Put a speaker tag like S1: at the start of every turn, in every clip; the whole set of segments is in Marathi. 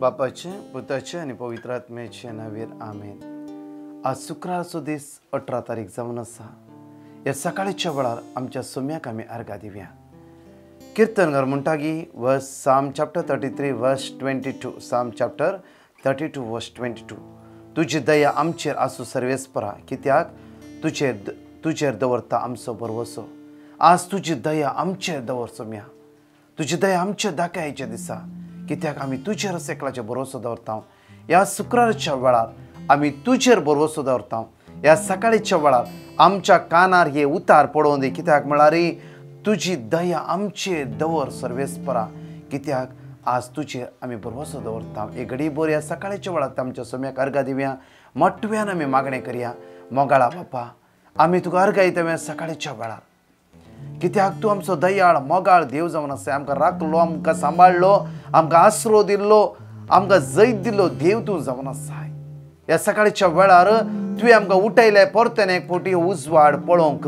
S1: बापाचे पुताचे आणि पवित्र आत्म्याचे नावेर आमेन। आज शुक्रारचो दीस 18 तारीख जावन आसा। ह्या सकाळीच्या वेळार आमच्या सोम्याक आमी अर्घा दिवया। कीर्तनकार म्हणटागी वर्स साम चॅप्टर 33 वर्स 22 साम चॅप्टर 32 वर्स 22 तुजी दया आमचेर आसूं सर्वेस्परा, कित्याक तुजेर दवरता आमचो भरवसो। आज तुजी दया आमचेर दवर सोम्या, तुजी दया आमचेर दाखयाच्या दिसा, कित्याक आमी तुजेर सेकलाचे भरवसो दवरता। ह्या शुक्रारच्या वेळार आमी तुजेर भरवसो दवरता। ह्या सकाळीच्या वेळार आमच्या कानार हे उतार पडोवन दी, कित्याक म्हळ्यार तुजी दया आमचेर दवर सर्वेस्परा, कित्याक आज तुजेर आमी भरवसो दवरता। एक घडी भर ह्या सकाळीच्या वेळार आमच्या सोम्याक अर्घा दिवया, मोठव्यान आमी मागणें करया। मोगाळा बापा, आमी तुका अर्घा दिता सकाळीच्या वेळार, कित्याक तूं आमचो दयाळ मोगाळ देव जावन आसा। आमकां राखलो, आमकां सांबाळलो, आमकां आसरो दिल्लो, आमकां जैत दिल्लो देव तूं जावन आसा। ह्या सकाळीच्या वेळार तुवें आमकां उठयलें परतेन एक फावटी उजवाड पळोवंक।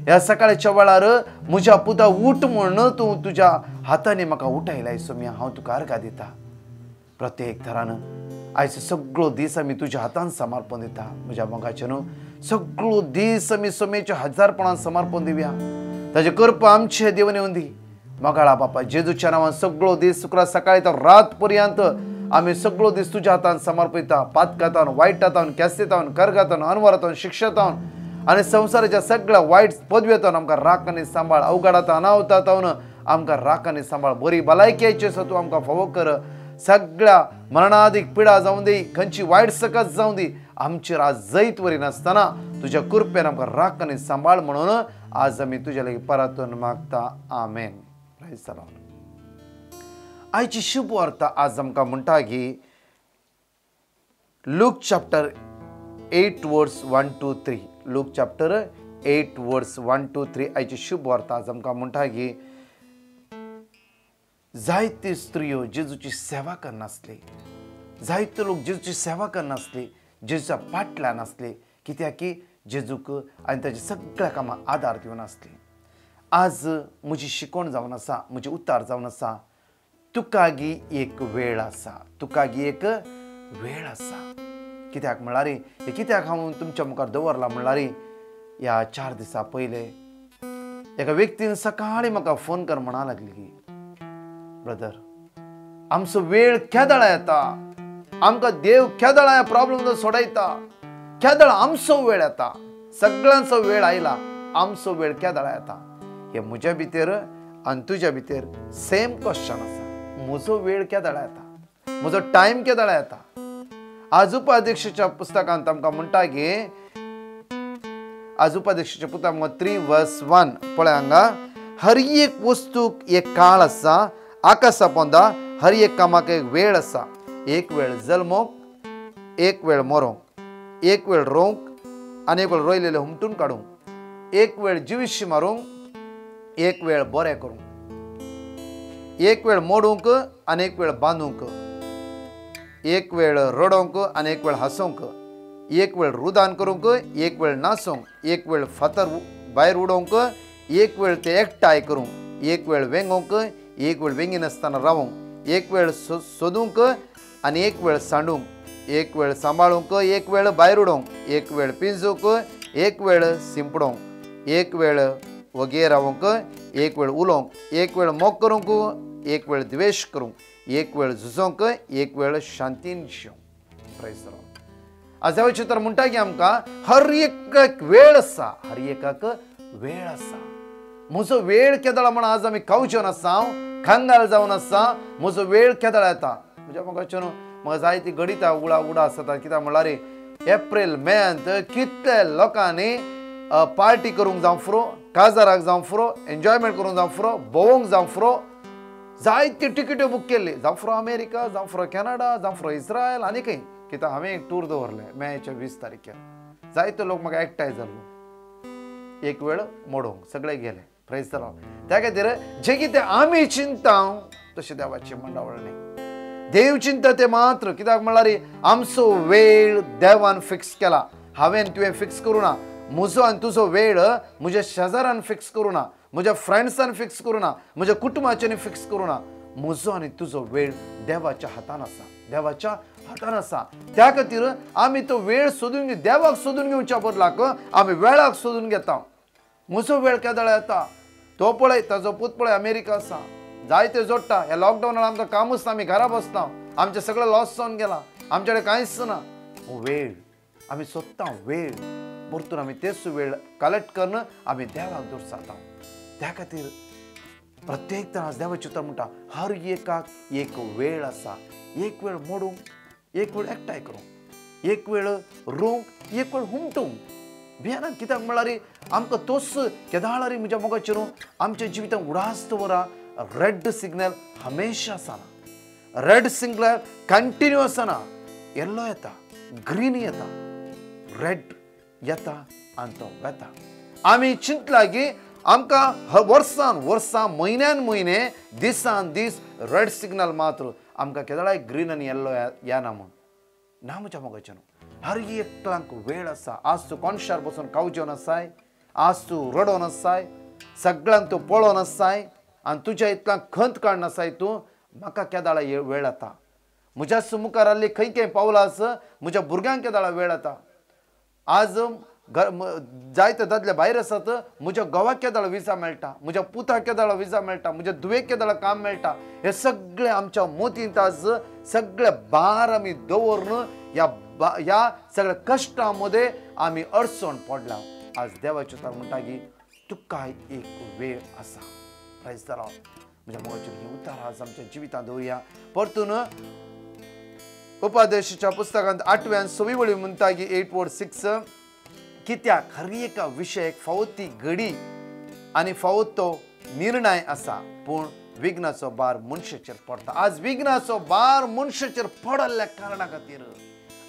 S1: ह्या सकाळीच्या वेळार म्हज्या पुता उठ म्हण तूं तुज्या हातांनी म्हाका उठयलाय सोम्या, हांव तुका अर्घा दिता। प्रत्येक तरान आयज सगळो दीस आमी तुज्या हातान समर्पण दिता। म्हज्या मोगाचे न्हू, सगळो दीस आमी सोम्याच्या हजारपणान समर्पण दिवया। ताजे कृपा आमचे देवन येवन दी। मोगाळा बापा, जेजूच्या नांवान सगळो दीस शुक्रार सकाळी तर रात पर्यंत आमी सगळो दीस तुज्या हातान समर्पिता। पातकातान, वायटातान, केस्तेतान, कर्गातान, अनवरातान, शिक्षेतान आनी संवसाराच्या सगळ्या वायट पदव्यातान आमकां राख आनी सांबाळ। अवघडात अनावतातावन आमकां राख आनी सांबाळ। बरी भलायकेचे तूं आमकां फावो कर। सगळ्या मरणादीक पिडा जावं दी, खंयची वायट सकत जावं दी, आमचेर आज जैत वरी नासतना तुज्या कृपेन आमकां राख आनी सांबाळ म्हणून आज आमी तुज्या लागीं परतून मागता। आमेन। Praise the Lord. आयची शुभ वार्ता आज आमकां म्हणटा की लूक चॅप्टर 8 वर्स 1 to 3 लूक चॅप्टर 8 वर्स 1 to 3 आयची शुभ वार्ता आज आमकां म्हणटा की जायत्यो स्त्रियो जेजूची सेवा करनासली, जायते लोक जेजूची सेवा करनासली, जेजूच्या फाटल्यान आसली, कित्याक की जेजूक आनी ताच्या सगळ्या कामाक आदार दिवन आसली। आज म्हजी शिकवण जावन आसा, म्हजें उतार जावन आसा, तुका गी एक वेळ आसा, तुका गी एक वेळ आसा। कित्याक म्हळ्यार हे कित्याक हांव तुमच्या मुखार दवरला म्हळ्यार ह्या 4 दिसां पयले एका व्यक्तीन सकाळी म्हाका फोन कर म्हणा लागली की ब्रदर, आमचो वेळ केदळा येता, आमकां देव केदळा प्रॉब्लेम सोडयता, केदळ आमचो वेळ येता, सगळ्यांचो वेळ आयला, आमचो वेळ केदळा येता। हे म्हज्या भितर आनी तुज्या भितर सेम क्वेश्चन आसा। म्हजो वेळ केदळा येता, म्हजो टायम केदळा येता। आज उपाध्यक्षाच्या पुस्तकांत आमकां म्हणटा की आज उपाध्यक्षाच्या पुस्तकांत 3 वर्स 1 पळय हांगा, हर एक वस्तूक एक काळ आसा, आकाशा पोंदा हर एक कामाक एक वेळ आसा। एक वेळ जल्मोक, एक वेळ मरोंक, एक वेळ रोवंक आनी एक वेळ रोयलेले हुमटून काडूंक, एक वेळ जिवीशी मारूंक, एक वेळ बरें करूंक, एक वेळ मोडूंक आनी एक वेळ बांदूंक, एक वेळ रडोंक आनी एक वेळ हसोंक, एक वेळ रुदान करूंक, एक वेळ नाचोंक, एक वेळ फातर भायर उडोवंक, एक वेळ ते एकठांय करूंक, एक वेळ वेंगोवंक, एक वेळ वेंगी नासतना रावंक, एक वेळ सोदूंक आनी एक वेळ सांडूंक, एक वेळ सांबाळूंक, एक वेळ भायर उडोवंक, एक वेळ पिंजूंक, एक वेळ शिंपडोवंक, एक वेळ वगे रावंक, एक वेळ उलोवंक, एक वेळ मोग करूंक, एक वेळ द्वेश करूंक, एक वेळ झुजोवंक, एक वेळ शांतीन जियोंक। Praise the Lord. आज ह्या चित्र म्हणटा की आमकां हर एक वेळ आसा, हर एकाक वेळ आसा। म्हजो वेळ केदळा म्हण आज आमी कावचेन आसा, खांगाल जावन आसा, म्हजो वेळ केदळा येता। म्हज्या मोगाचें न्हू, म्हाका जायती गणितां उडा आसता, कित्याक म्हळ्यार एप्रील मेंत कितले लोकांनी पार्टी करूंक जावं फुरो, काजाराक जावं फुरो, एन्जॉयमेंट करूंक जावं फुरो, भोवंक जावं फुरो, जायती टिकेट्यो बूक केल्ली, जावं फुरो अमेरिका, जावं फुरो कॅनडा, जावं फुरो इस्रायल आनी खंय। कित्याक हांवें एक टूर दवरलें मेच्या 20 तारखेर, जायते लोक म्हाका एकठांय जाल्लो, एक वेळ मोडोवंक सगळे गेले। Praise the Lord. त्या खातीर जे कितें आमी चिंताव तशें देवाची मंडळणी देव चिंता ते मात्र, कित्याक म्हळ्यार आमचो वेळ देवान फिक्स केला। हांवें तुवें फिक्स करूं ना, म्हजो आनी तुजो वेळ म्हज्या शेजाऱ्यान फिक्स करूं ना, म्हज्या फ्रेंड्सान फिक्स करूं ना, म्हज्या कुटुंबाच्यांनी फिक्स करूं ना। म्हजो आनी तुजो वेळ देवाच्या हातान आसा। देवाच्या हातान आसा. त्या खातीर आमी तो वेळ सोदून देवाक सोदून घेवच्या बदलाक आमी वेळाक सोदून घेता. म्हजो वेळ केदळा येता, तो पळय ताजो पूत पळय अमेरिका आसा, जायते जोडटा. ह्या लॉकडावनान आमकां कामूच ना, आमी घरा बसता, आमचें सगळें लॉस जावन गेलां, आमचे कडेन कांयच ना. वेळ आमी सोदता, वेळ परतून आमी तेच वेळ कलेक्ट करून आमी देवाक दवरता. त्या खातीर प्रत्येक जाण देवाचें उतर म्हणटा हर एकाक एक वेळ आसा. एक वेळ मोडूंक, एक वेळ एकठांय करूंक, एक वेळ रोवंक, एक वेळ हुमटूंक. भियाना कित्याक म्हळ्यार आमकां तोच केदाळ म्हज्या मोगाचेर आमच्या जिवितांत उडास दवरा. रेड सिग्नल हमेशा आसना, रेड सिग्नल कंटिन्यू आसना. येल्लो येता, ग्रीन येता, रेड येता आनी तो वेता. आमी चिंतला की आमकां वर्सान वर्सां म्हयन्यान म्हयने दिसान दीस रेड सिग्नल मात्र आमकां केदळाय ग्रीन आनी येल्लो येना म्हूण ना. म्हज्या मोगाचेर हर एकल्यांक वेळ आसा. आज तूं कोणशार बसून काव जेवन आसाय, आज तूं रडोन आसाय, सगळ्यांक तूं पळोवन आसाय आनी तुज्या इतल्यांक खंत काडन आसाय तूं. म्हाका केदाळा वेळ येता. म्हज्या मुखार आसली खंय खंय पावलां आसा, म्हज्या भुरग्यांक केदाळा वेळ येता. आज जायते दादले भायर आसात, म्हज्या घोवाक केदाळा विजा मेळटा, म्हज्या पुताक केदाळा विजा मेळटा, म्हज्या धुवेक केदाळा काम मेळटा. हे सगळे आमच्या मोतींत आज सगळे भार आमी दवरून ह्या सगळ्या कश्टां मदें आमी अडचण पडला. आज देवाचें उतर म्हणटा की तुका एक वेळ आसा. Praise the Lord. म्हज्या मोगाचेर ही उतर आज आमच्या जिवितांत दवरया. परतून उपदेशाच्या पुस्तकांत 8व्या 6 वळी म्हणटा की 8:6 कित्याक हर एका विशयाक फावो ती घडी आनी फावो तो निर्णय आसा, पूण विघ्नाचो भार मनशाचेर पडटा. आज विघ्नाचो भार मनशाचेर पडल्ल्या कारणा खातीर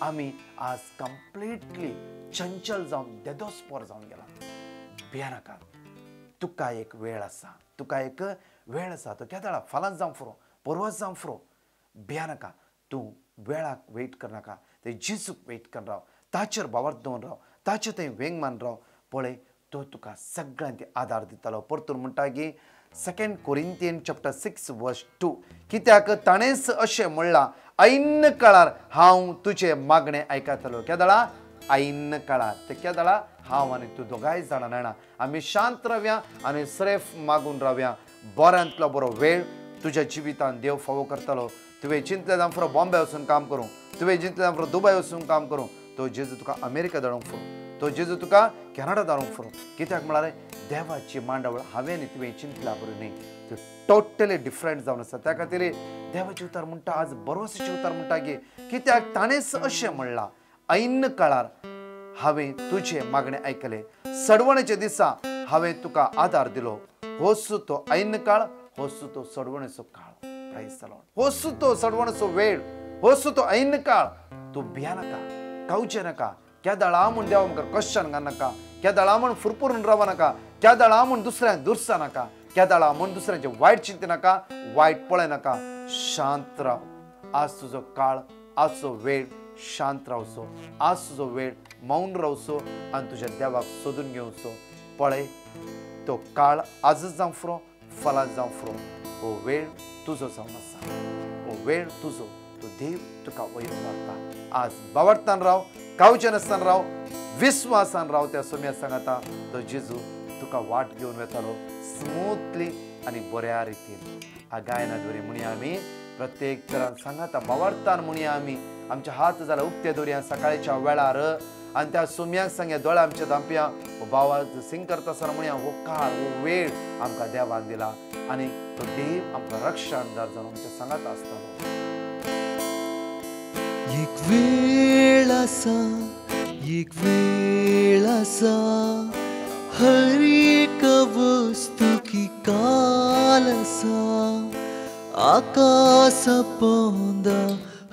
S1: आमी आज कंप्लीटली चंचल जावन देदोसपोर जावन गेला. भियानाका, तुका एक वेळ आसा, तुका एक वेळ आसा. तो केदाळा फाल्यां जावं फुरो, परवाच जावं फुरो. भियानाका, तूं वेळाक वेट करनाका, ते जेजूक वेट करून राव, ताचेर बावर दवरून राव, ताचे थंय वेंगमान राव. पळय तो तुका सगळ्यांत आदार दितलो. परतून म्हणटा की 2 कोरिंथियन चॅप्टर 6:2 कित्याक ताणेंच अशें म्हणलां, ऐन काळार हांव तुजें मागणें आयकतलो. केदाळा ऐन काळार, ते केदाळा हांव आनी तूं दोगांय जाणां नेणा. आमी शांत रावया आनी सरेफ मागून रावया. बऱ्यांतलो बरो वेळ तुज्या जिवितांत देव फावो करतलो. तुवें चिंतलें जावं फुरो बॉम्बे वचून काम करूं, तुवें चिंतलें जावं फुरो दुबय वचून काम करूं, तो जेजू तुका अमेरिका धाडूंक फुरो, तो जेजू तुका कॅनडा धाडूंक फुरो. कित्याक म्हळ्यार देवाची मांडावळ हांवें आनी तुवें चिंतल्या बरें न्ही, ती टोटली डिफरंट जावन आसा. त्या खातीर देवाचें उतर म्हणटा, आज बरोवसाचें उतर म्हणटा की कित्याक ताणेंच अशें म्हणलां, ऐन काळार हांवें तुजें मागणें आयकलें, सडवणेच्या दिसा हांवें तुका आदार दिलो. होच तो ऐन काळ, होच तो सडवणेचो काळ. Praise the Lord. होच तो सडवणेचो वेळ, होच तो ऐन काळ. तूं भियानाका, कावचे नाका. केदाळा म्हूण देव आमकां क्वेश्चन घालनाका, केदाळा म्हूण फुरफुरून रावनाका, केदाळा म्हूण दुसऱ्यांक दुरसा नाका, केदाळा म्हूण दुसऱ्यांचे वायट चिंते नाका, वायट पळय नाका. शांत राव. आज तुजो काळ, आजचो वेळ शांत रावचो. आज तुजो वेळ मौन रावचो आनी तुज्या देवाक सोदून घेवचो. पळय तो काळ आजच जावं फुरो, फाल्यां जावं फुरो, हो वेळ तुजो जावन आसा. हो वेळ तुजो, तो देव तुका वयर मारता. आज बावरतान राव, कावचे नासतना राव, विस्वासान राव. त्या सोम्या सांगाता तो जेजू तुका वाट घेवन वेतालो स्मूथली आनी बऱ्या रितीन. हा गायनाद्वारे म्हणया आमी प्रत्येक तरान सांगाता बावरतान म्हणया आमी आमचे हात जाल्यार उक्ते दवरया सकाळच्या वेळार आनी त्या सोम्याक सांगया दोळे आमच्या धांपया. हो बावा सिंग करता आसतना म्हणया हो काळ, हो वेळ आमकां देवान दिला आनी तो देव आमकां रक्षणदार जावन आमच्या सांगाता आसतलो.
S2: एक वेळ आसा, एक वेळ आसा, हर एक वस्तू की काल आसा. आकाश पोंदा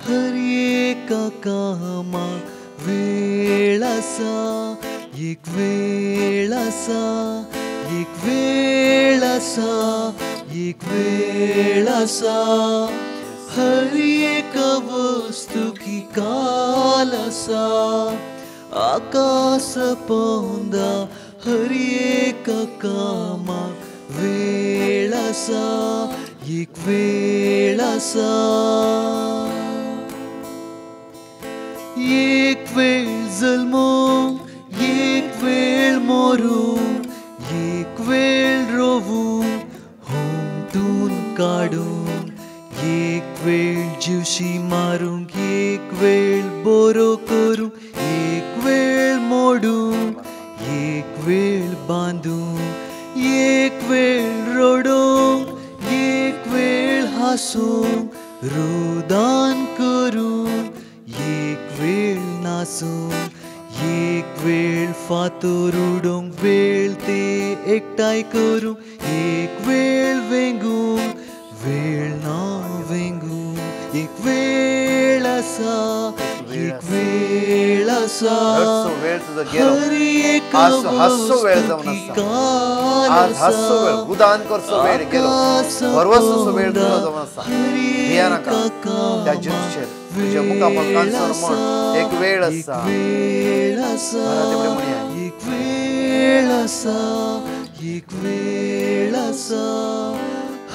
S2: हर एका कामाक वेळ आसा. एक वेळ आसा, एक वेळ आसा, एक वेळ आसा, हर एक वस्तू की काल आसा. आकाश पोंदा हर एक कामाक वेळ आसा. एक वेळ आसा. एक वेळ जल्मूं एक वेळ मोरूं एक वेळ रोवूं होमतून काडून एक वेळ जीवशी मारूं एक वेळ बरो करूं एक वेळ मोडूं एक वेळ बांदूं एक वेळ रडूं एक वेळ हासूं रुदान करूं एक वेळ नासूं एक वेळ फातर उडोवंक वेळ ते एकठांय करूं एक वेळ वेंगूं वेळ ना वेंगूं एक वेळ आसा एक वेळ आसा
S1: रडसो वेळ तुजो गेलो.
S2: हरी एक
S1: आज हास्सो वेळ जावन आसा. आज हास्सो वेळ गुदान करचो वेळ गेलो. भरवसोचो वेळ तुजो जावन आसा. भिया नाका. त्या जेजूचेर तुज्या मुखार कांसर म्हण एक वेळ आसा. देवळे म्हणया
S2: एक वेळ आसा एक वेळ आसा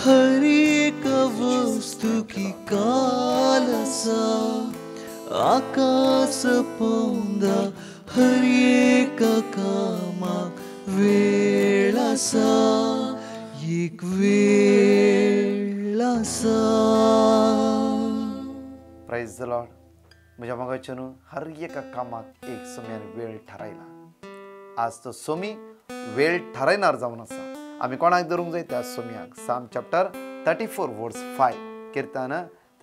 S2: हर एक वस्तू की काल आसा आकाश पोंदा हर एक कामाक वेळ आसा एक वेळ आसा.
S1: Praise the Lord. म्हज्या मोगाच्या न्हू हर एका कामाक एक सोम्यान वेळ थारायला. आज तो सोमी वेळ थारायनार जावन आसा. आमी कोणाक धरूंक जाय त्या सोम्याक. साम चॅप्टर 34 वर्स 5 किर्तन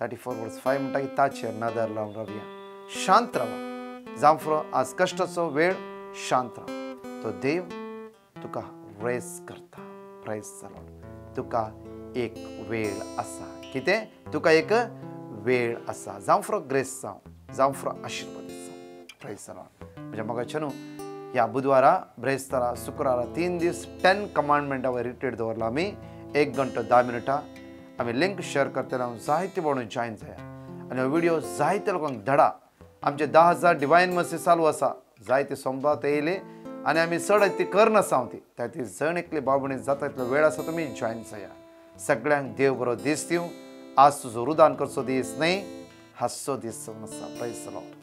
S1: 34 वर्स 5 म्हणटा की ताचेर नदर लावन रावया. शांत रावा. जांफरो आज कश्टाचो वेळ शांत राव. तो देव तुका रेस करता. Praise the Lord. तुका एक वेळ आसा. कितें तुका एक वेळ आसा. जांफरो ग्रेस जावं जांफरो आशिर्वादीत जावं. Praise the Lord. म्हज्या मोगाच्या न्हू ह्या बुधवारा ब्रेस्तारा शुक्रारा 3 दीस 10 कमांडमेंटावर रिट्रीट दवरला. आमी 1 घंटो 10 मिनटां आमी लिंक शेअर करतले. हांव जायते म्हणून जॉयन जाया आनी हो व्हिडिओ जायते लोकांक धाडा. आमचे 10,000 डिवायन मसी चालू आसा. जायते सोमवार येयले आनी आमी चड ती करनासा हांव ती त्या ती जण एकले बाबणी जाता इतलो वेळ आसा तुमी जॉयन जाया. सगळ्यांक देव बरो दीस दिवं. आज तुजो रुदान करचो दीस न्हय हास्सो दीस जावन आसा. Praise the Lord.